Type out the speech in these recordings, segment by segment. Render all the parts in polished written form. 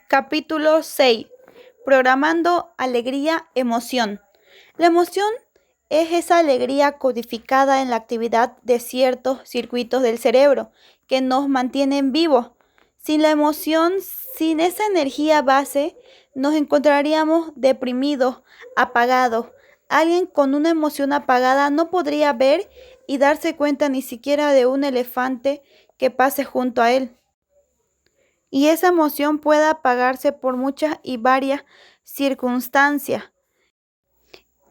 Capítulo 6. Programando alegría, emoción. La emoción es esa alegría codificada en la actividad de ciertos circuitos del cerebro que nos mantienen vivos. Sin la emoción, sin esa energía base, nos encontraríamos deprimidos, apagados. Alguien con una emoción apagada no podría ver y darse cuenta ni siquiera de un elefante que pase junto a él. Y esa emoción puede apagarse por muchas y varias circunstancias.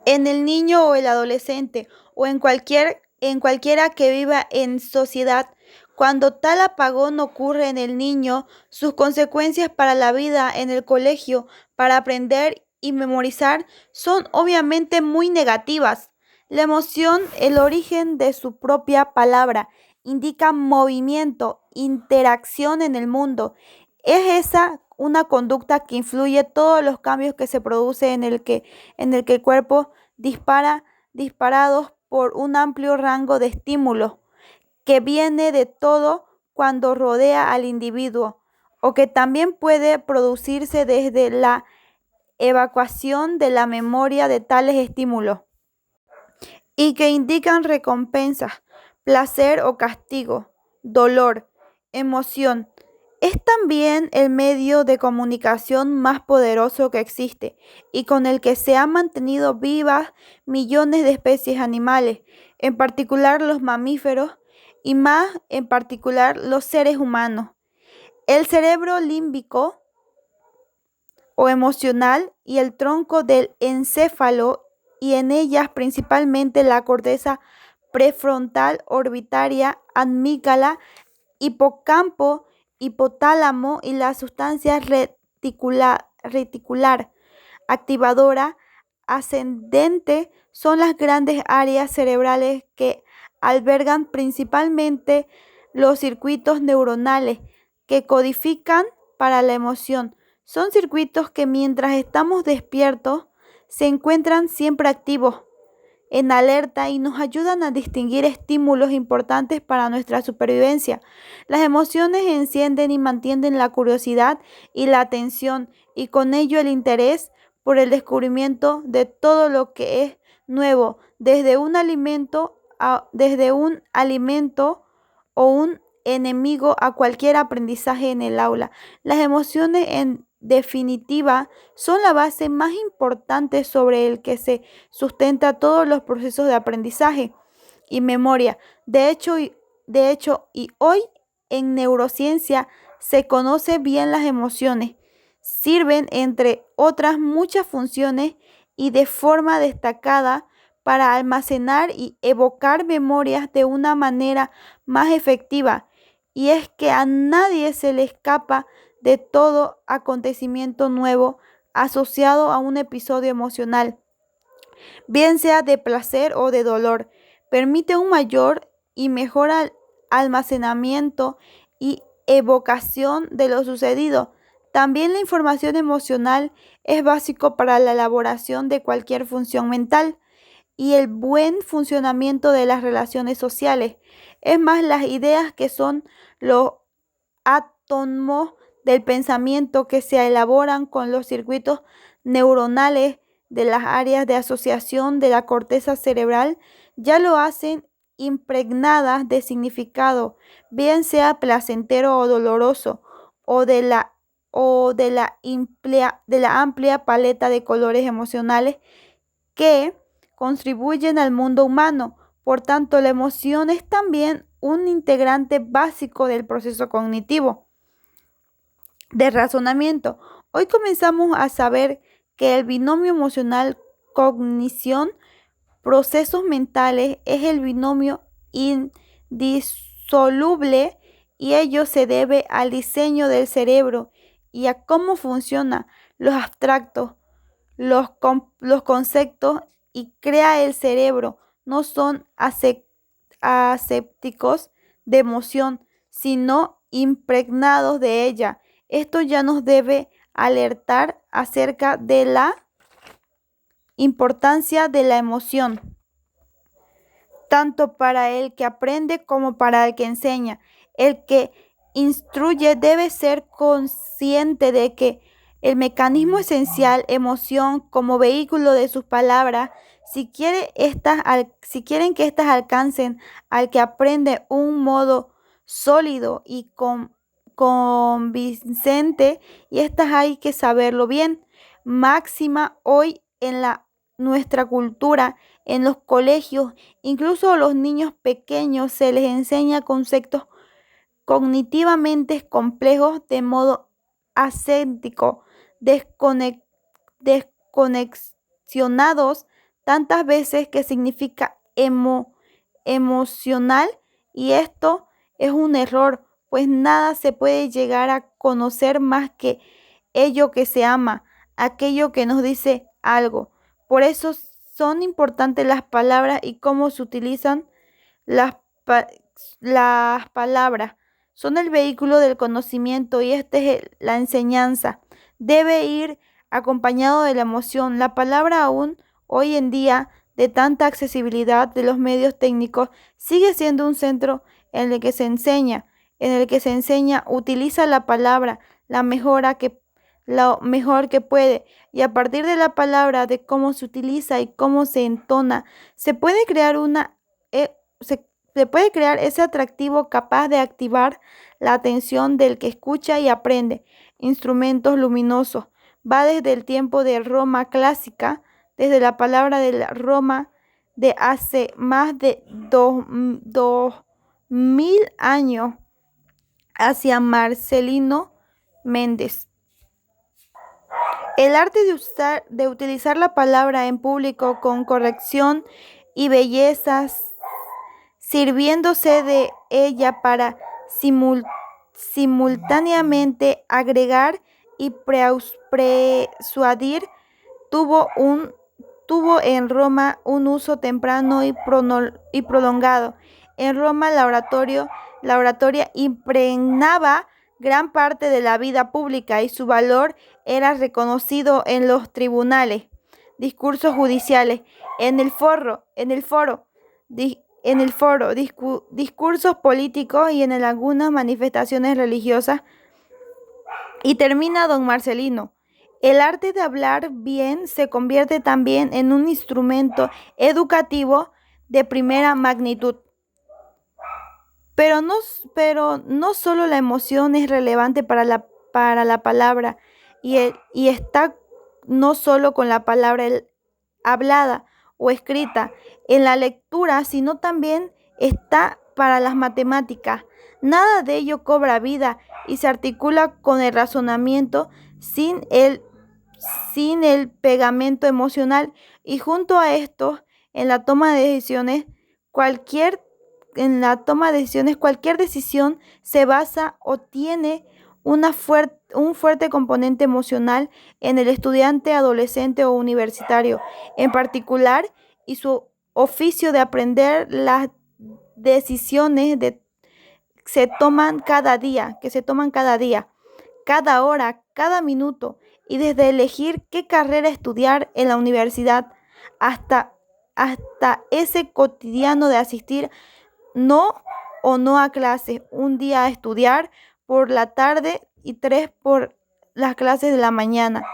En el niño o el adolescente o en cualquiera que viva en sociedad, cuando tal apagón ocurre en el niño, sus consecuencias para la vida en el colegio, para aprender y memorizar, son obviamente muy negativas. La emoción, el origen de su propia palabra, indica movimiento, interacción en el mundo. Es esa una conducta que influye todos los cambios que se produce en el que el cuerpo disparados por un amplio rango de estímulos que viene de todo cuando rodea al individuo, o que también puede producirse desde la evacuación de la memoria de tales estímulos, y que indican recompensas, placer o castigo, dolor, emoción. Es también el medio de comunicación más poderoso que existe y con el que se han mantenido vivas millones de especies animales, en particular los mamíferos y más en particular los seres humanos. El cerebro límbico o emocional y el tronco del encéfalo, y en ellas principalmente la corteza prefrontal, orbitaria, amígdala, hipocampo, hipotálamo y la sustancia reticular activadora ascendente son las grandes áreas cerebrales que albergan principalmente los circuitos neuronales que codifican para la emoción. Son circuitos que mientras estamos despiertos se encuentran siempre activos, en alerta, y nos ayudan a distinguir estímulos importantes para nuestra supervivencia. Las emociones encienden y mantienen la curiosidad y la atención, y con ello el interés por el descubrimiento de todo lo que es nuevo, desde un alimento o un enemigo a cualquier aprendizaje en el aula. Las emociones, en definitiva, son la base más importante sobre el que se sustenta todos los procesos de aprendizaje y memoria. Y hoy en neurociencia se conoce bien las emociones. Sirven, entre otras muchas funciones y de forma destacada, para almacenar y evocar memorias de una manera más efectiva. Y es que a nadie se le escapa de todo acontecimiento nuevo asociado a un episodio emocional, bien sea de placer o de dolor. Permite un mayor y mejor almacenamiento y evocación de lo sucedido. También la información emocional es básico para la elaboración de cualquier función mental y el buen funcionamiento de las relaciones sociales. Es más, las ideas, que son los átomos del pensamiento que se elaboran con los circuitos neuronales de las áreas de asociación de la corteza cerebral, ya lo hacen impregnadas de significado, bien sea placentero o doloroso, o de la amplia paleta de colores emocionales que contribuyen al mundo humano. Por tanto, la emoción es también un integrante básico del proceso cognitivo de razonamiento. Hoy comenzamos a saber que el binomio emocional cognición procesos mentales es el binomio indisoluble, y ello se debe al diseño del cerebro y a cómo funcionan los abstractos, los conceptos y crea el cerebro. No son asépticos de emoción, sino impregnados de ella. Esto ya nos debe alertar acerca de la importancia de la emoción, tanto para el que aprende como para el que enseña. El que instruye debe ser consciente de que el mecanismo esencial, emoción, como vehículo de sus palabras, si quieren que éstas alcancen al que aprende un modo sólido y convincente, y estas hay que saberlo bien. Máxima hoy en nuestra cultura, en los colegios, incluso a los niños pequeños se les enseña conceptos cognitivamente complejos de modo ascéntico, desconexionados tantas veces que significa emocional, y esto es un error, pues nada se puede llegar a conocer más que ello que se ama, aquello que nos dice algo. Por eso son importantes las palabras y cómo se utilizan las, las palabras. Son el vehículo del conocimiento y este es la enseñanza. Debe ir acompañado de la emoción. La palabra aún hoy en día, de tanta accesibilidad de los medios técnicos, sigue siendo un centro en el que se enseña, utiliza la palabra, lo mejor que puede, y a partir de la palabra, de cómo se utiliza y cómo se entona, se puede crear se puede crear ese atractivo capaz de activar la atención del que escucha y aprende. Instrumentos luminosos. Va desde el tiempo de Roma clásica, desde la palabra de la Roma de hace más de 2000 años, hacia Marcelino Méndez. El arte de utilizar la palabra en público con corrección y belleza, sirviéndose de ella para simultáneamente agregar y persuadir, tuvo en Roma un uso temprano y prolongado. En Roma la oratoria impregnaba gran parte de la vida pública y su valor era reconocido en los tribunales, discursos judiciales, en el foro, discursos políticos y en algunas manifestaciones religiosas. Y termina don Marcelino. El arte de hablar bien se convierte también en un instrumento educativo de primera magnitud. Pero no solo la emoción es relevante para la palabra, y está no solo con la palabra hablada o escrita en la lectura, sino también está para las matemáticas. Nada de ello cobra vida y se articula con el razonamiento sin el pegamento emocional. Y junto a esto, en la toma de decisiones, cualquier decisión se basa o tiene un fuerte componente emocional en el estudiante, adolescente o universitario, en particular, y su oficio de aprender las decisiones que se toman cada día, cada hora, cada minuto, y desde elegir qué carrera estudiar en la universidad hasta ese cotidiano de asistir no a clases, un día a estudiar por la tarde y 3 por las clases de la mañana.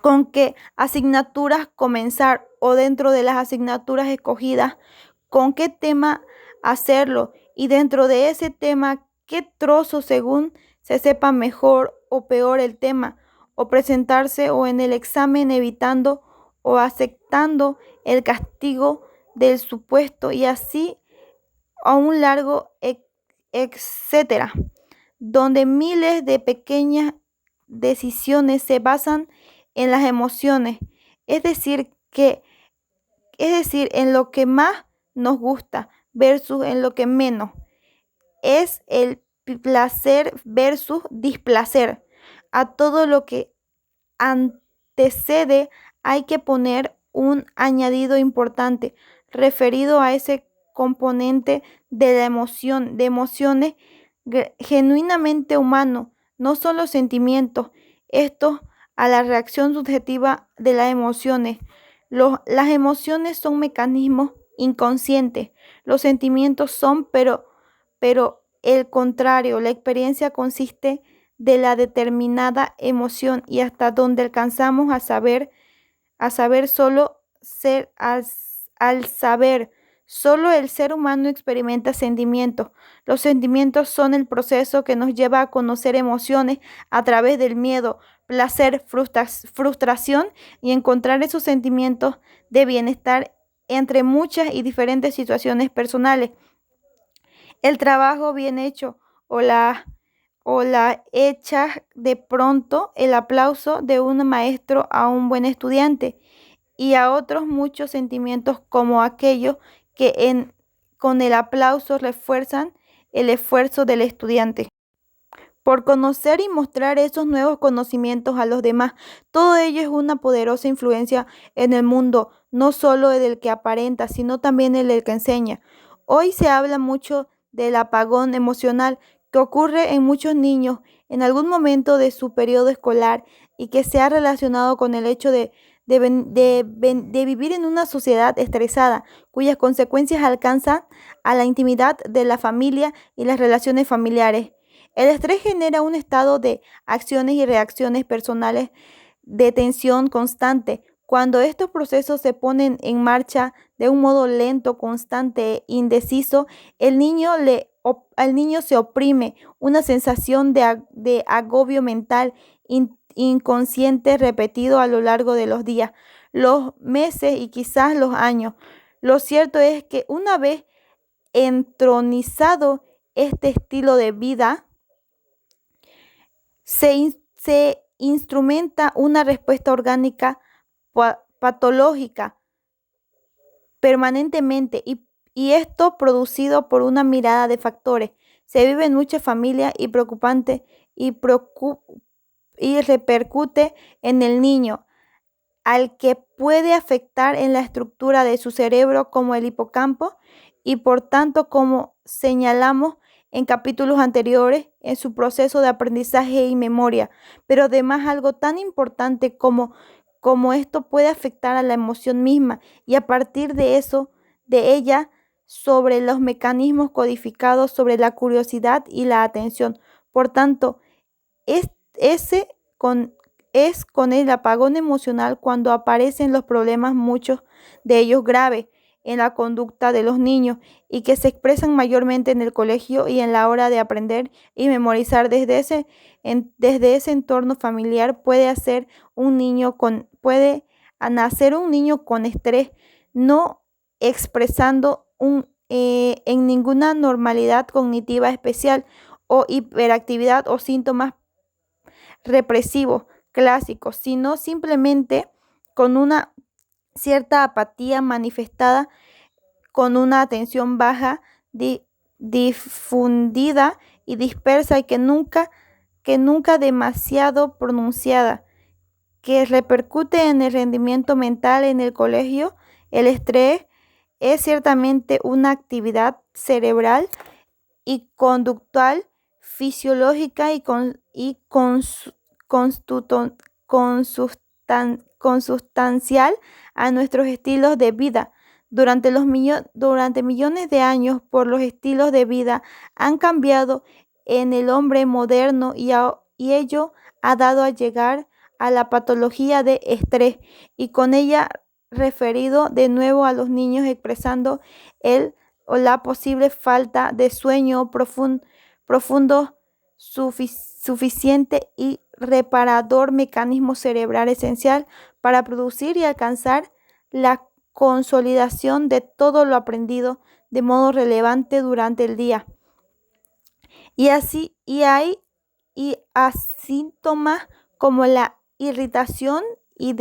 Con qué asignaturas comenzar o dentro de las asignaturas escogidas, con qué tema hacerlo y dentro de ese tema, qué trozo según se sepa mejor o peor el tema, o presentarse o en el examen evitando o aceptando el castigo del supuesto, y así a un largo etcétera, donde miles de pequeñas decisiones se basan en las emociones, es decir, en lo que más nos gusta versus en lo que menos. Es el placer versus displacer. A todo lo que antecede hay que poner un añadido importante referido a ese componente de emociones genuinamente humano. No son los sentimientos, estos a la reacción subjetiva de las emociones. Las emociones son mecanismos inconscientes, los sentimientos son, pero el contrario, la experiencia consiste de la determinada emoción y hasta donde alcanzamos a saber solo ser, al saber, solo el ser humano experimenta sentimientos. Los sentimientos son el proceso que nos lleva a conocer emociones a través del miedo, placer, frustración y encontrar esos sentimientos de bienestar entre muchas y diferentes situaciones personales. El trabajo bien hecho o la hecha de pronto, el aplauso de un maestro a un buen estudiante y a otros muchos sentimientos como aquellos que con el aplauso refuerzan el esfuerzo del estudiante por conocer y mostrar esos nuevos conocimientos a los demás. Todo ello es una poderosa influencia en el mundo, no solo del que aparenta, sino también el del que enseña. Hoy se habla mucho del apagón emocional que ocurre en muchos niños en algún momento de su periodo escolar y que se ha relacionado con el hecho de vivir en una sociedad estresada, cuyas consecuencias alcanzan a la intimidad de la familia y las relaciones familiares. El estrés genera un estado de acciones y reacciones personales de tensión constante. Cuando estos procesos se ponen en marcha de un modo lento, constante e indeciso, al niño se oprime una sensación de agobio mental inconsciente repetido a lo largo de los días, los meses y quizás los años. Lo cierto es que una vez entronizado este estilo de vida, se instrumenta una respuesta orgánica patológica permanentemente y esto producido por una mirada de factores. Se vive en muchas familias y preocupante y repercute en el niño, al que puede afectar en la estructura de su cerebro como el hipocampo y por tanto, como señalamos en capítulos anteriores, en su proceso de aprendizaje y memoria. Pero además algo tan importante como esto puede afectar a la emoción misma y a partir de eso, de ella, sobre los mecanismos codificados sobre la curiosidad y la atención. Por tanto, es, ese es con el apagón emocional cuando aparecen los problemas, muchos de ellos graves, en la conducta de los niños y que se expresan mayormente en el colegio y en la hora de aprender y memorizar. Desde ese entorno familiar puede nacer un niño con estrés, no expresando en ninguna normalidad cognitiva especial o hiperactividad o síntomas represivos clásicos, sino simplemente con una cierta apatía manifestada con una atención baja, difundida y dispersa y que nunca demasiado pronunciada, que repercute en el rendimiento mental en el colegio. El estrés es ciertamente una actividad cerebral y conductual, fisiológica y consustancial a nuestros estilos de vida. Durante millones de años, por los estilos de vida han cambiado en el hombre moderno y ello ha dado a llegar a la patología de estrés y con ella referido de nuevo a los niños expresando el o la posible falta de sueño profundo suficiente y reparador, mecanismo cerebral esencial para producir y alcanzar la consolidación de todo lo aprendido de modo relevante durante el día. Hay síntomas como la irritación y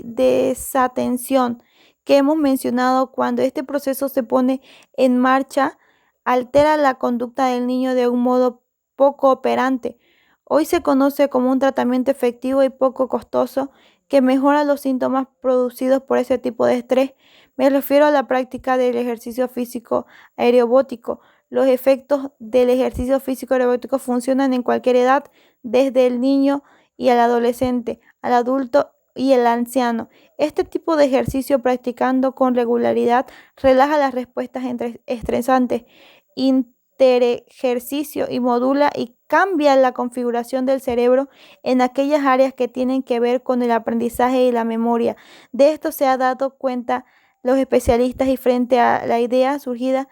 desatención que hemos mencionado. Cuando este proceso se pone en marcha, altera la conducta del niño de un modo poco operante. Hoy se conoce como un tratamiento efectivo y poco costoso que mejora los síntomas producidos por ese tipo de estrés. Me refiero a la práctica del ejercicio físico aerobótico. Los efectos del ejercicio físico aerobótico funcionan en cualquier edad, desde el niño y al adolescente, al adulto y el anciano. Este tipo de ejercicio practicando con regularidad relaja las respuestas estresantes, este ejercicio y modula y cambia la configuración del cerebro en aquellas áreas que tienen que ver con el aprendizaje y la memoria. De esto se ha dado cuenta los especialistas y frente a la idea surgida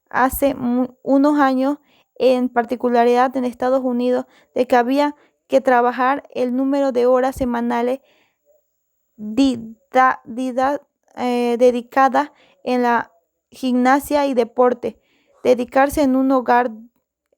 hace unos años, en particularidad en Estados Unidos, de que había que trabajar el número de horas semanales dedicadas en la gimnasia y deporte, dedicarse en un hogar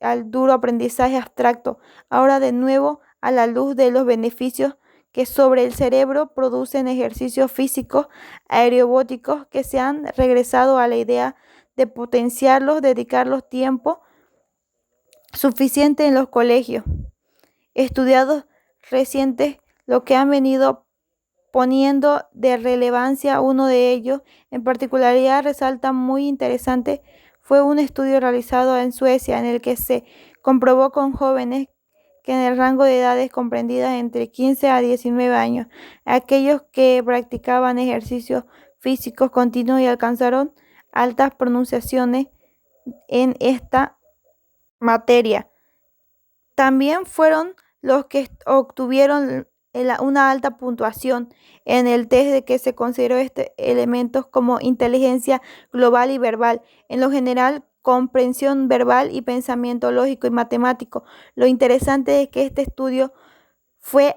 al duro aprendizaje abstracto, ahora de nuevo a la luz de los beneficios que sobre el cerebro producen ejercicios físicos aerobóticos que se han regresado a la idea de potenciarlos, dedicarlos tiempo suficiente en los colegios. Estudiados recientes lo que han venido poniendo de relevancia uno de ellos, en particularidad resalta muy interesante, fue un estudio realizado en Suecia en el que se comprobó con jóvenes que en el rango de edades comprendidas entre 15 a 19 años, aquellos que practicaban ejercicios físicos continuos y alcanzaron altas pronunciaciones en esta materia. También fueron los que obtuvieron una alta puntuación en el test de que se consideró elementos como inteligencia global y verbal, en lo general comprensión verbal y pensamiento lógico y matemático. Lo interesante es que este estudio fue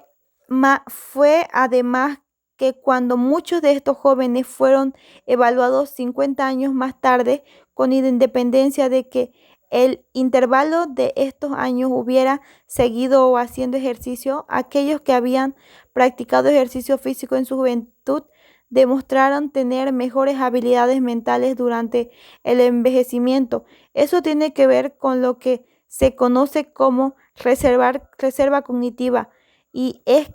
además que cuando muchos de estos jóvenes fueron evaluados 50 años más tarde, con independencia de que el intervalo de estos años hubiera seguido haciendo ejercicio, aquellos que habían practicado ejercicio físico en su juventud demostraron tener mejores habilidades mentales durante el envejecimiento. Eso tiene que ver con lo que se conoce como reserva cognitiva, y es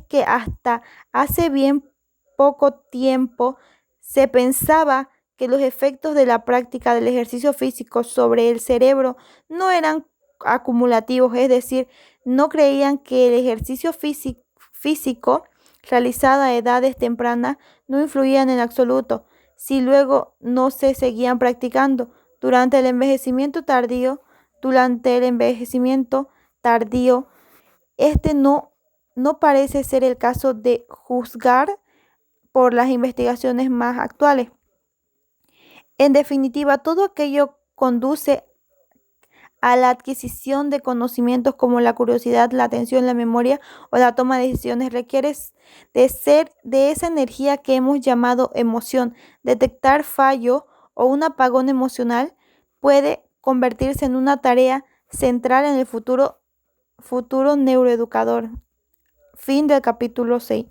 que hasta hace bien poco tiempo se pensaba que los efectos de la práctica del ejercicio físico sobre el cerebro no eran acumulativos, es decir, no creían que el ejercicio físico realizado a edades tempranas no influían en absoluto si luego no se seguían practicando. Durante el envejecimiento tardío, este no parece ser el caso de juzgar por las investigaciones más actuales. En definitiva, todo aquello conduce a la adquisición de conocimientos como la curiosidad, la atención, la memoria o la toma de decisiones. Requiere de esa energía que hemos llamado emoción. Detectar fallo o un apagón emocional puede convertirse en una tarea central en el futuro neuroeducador. Fin del capítulo 6.